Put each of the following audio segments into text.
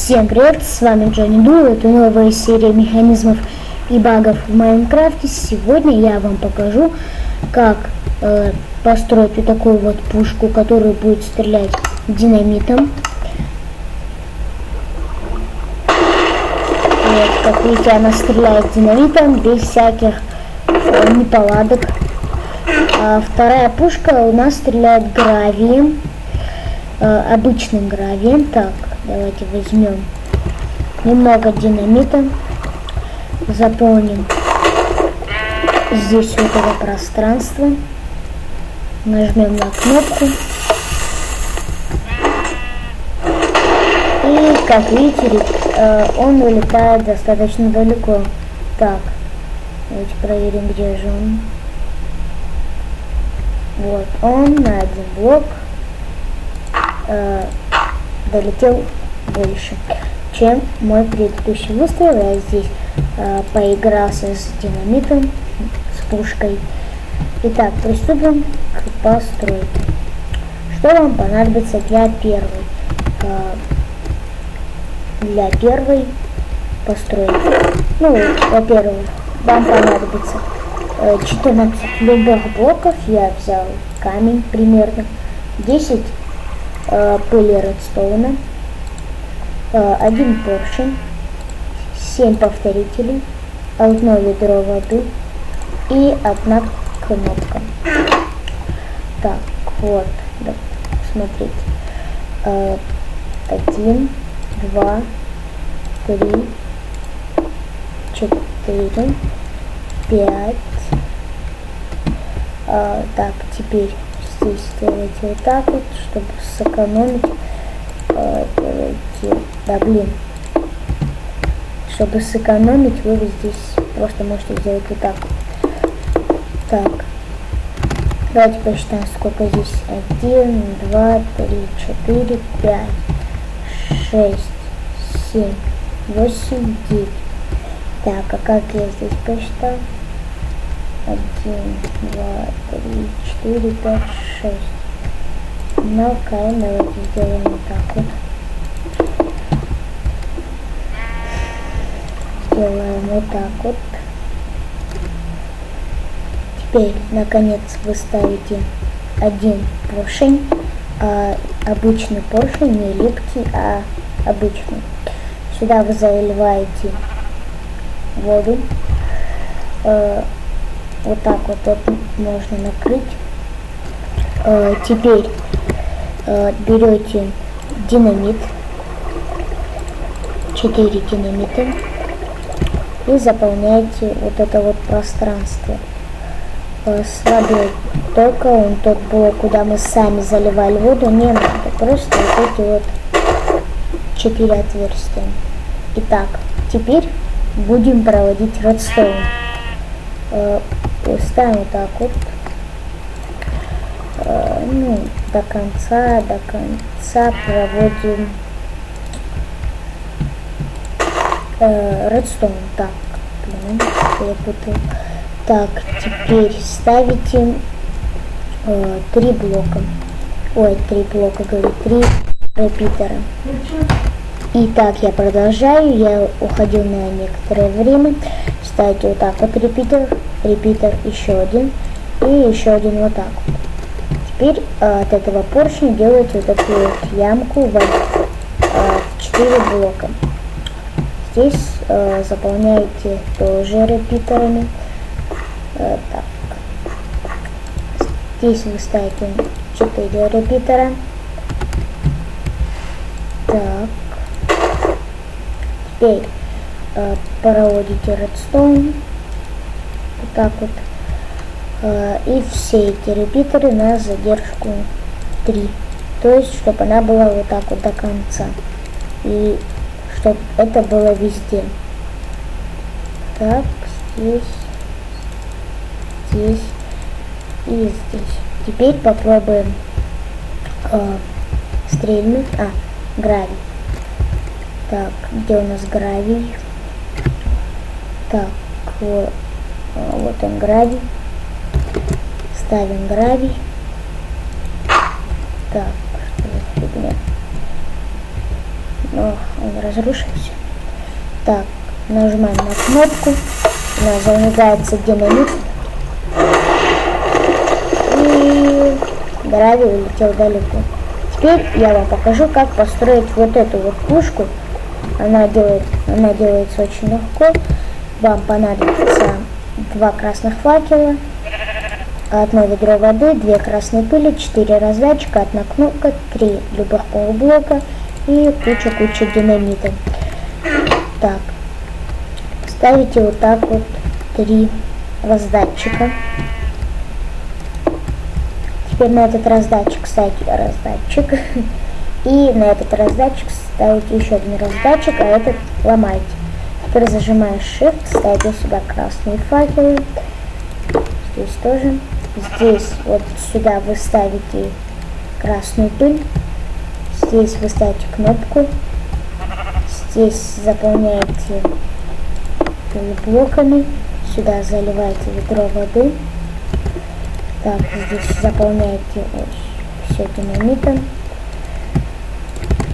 Всем привет, с вами Джонни Ду, это новая серия механизмов и багов в Майнкрафте. Сегодня я вам покажу, как построить вот такую вот пушку, которая будет стрелять динамитом. Вот, как видите, она стреляет динамитом без всяких неполадок. А вторая пушка у нас стреляет гравием, обычным гравием. Так, давайте возьмем немного динамита, заполним здесь вот это пространство, нажмем на кнопку и, как видите, он вылетает достаточно далеко. Так, давайте проверим, где же он. Вот он на один блок долетел больше, чем мой предыдущий выстрел. Я здесь поигрался с динамитом, с пушкой. Итак, приступим к постройке. Что вам понадобится для первой постройки? Ну, во-первых, вам понадобится 14 любых блоков. Я взял камень примерно, 10 пыли редстоуна, 1 поршень, 7 повторителей, 1 ведро воды и 1 кнопка. Так, вот, да, смотрите. 1, 2, 3, 4, 5. Так, теперь здесь делайте вот так вот, чтобы сэкономить. Чтобы сэкономить, вы здесь просто можете сделать вот так. Так, давайте посчитаем, сколько здесь. 1, 2, 3, 4, 5, 6, 7, 8, 9. Так, а как я здесь посчитал? 1, 2, 3, 4, 5, 6. Ну, давайте сделаем вот так вот. Делаем вот так вот. Теперь, наконец, вы ставите 1 поршень, обычный поршень, не липкий, а обычный. Сюда вы заливаете воду. Вот так вот это можно накрыть. Теперь берете динамит, 4 динамита, и заполняете вот это вот пространство. Слабее только тот блок, куда мы сами заливали воду, не надо, просто вот эти вот 4 отверстия. Итак, теперь будем проводить редстоун. Ставим вот так вот, ну, до конца проводим редстоун. Так, я путаю. Так, теперь ставите 3 блока. Ой, 3 блока, говорю, 3 репитера. Итак, я продолжаю. Я уходил на некоторое время. Ставите вот так вот репитер, еще один и еще один вот так вот. Теперь от этого поршня делаете вот такую вот ямку в 4 блока. Здесь заполняете тоже репитерами. Так. Здесь вы ставите 4 репитера. Так. Теперь проводите редстоун. Вот так вот. И все эти репитеры на задержку 3. То есть, чтобы она была вот так вот до конца. И чтобы это было везде. Так, здесь и здесь. Теперь попробуем стрельнуть. Гравий. Так, где у нас гравий? Так, вот он гравий. Ставим гравий. Так, что за фигня? Но он разрушился. Так, нажимаем на кнопку. У нас зажигается динамит. И гравий улетел далеко. Теперь я вам покажу, как построить вот эту вот пушку. Она делается очень легко. Вам понадобится 2 красных факела, 1 ведро воды, 2 красные пыли, 4 раздатчика, 1 кнопка, 3 любых полублока и куча динамита. Так, ставите вот так вот 3 раздатчика. Теперь на этот раздатчик ставите раздатчик. И на этот раздатчик ставите еще 1 раздатчик, а этот ломаете. Теперь зажимаешь Shift, ставите сюда красные факелы. Здесь тоже. Здесь вот сюда вы ставите красную пыль. Здесь вы ставите кнопку. Здесь заполняете блоками. Сюда заливаете ведро воды. Так, здесь заполняете все динамитом.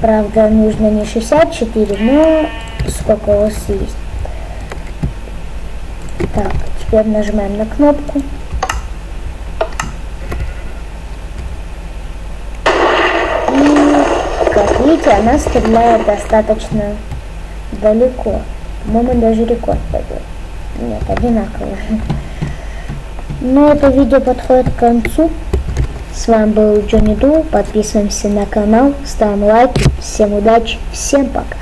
Правда, нужно не 64, но сколько у вас есть. Так, теперь нажимаем на кнопку. И, как видите, она стреляет достаточно далеко. По-моему, даже рекорд пойдет. Нет, одинаково. Но это видео подходит к концу. С вами был Джонни Ду. Подписываемся на канал, ставим лайки. Всем удачи, всем пока.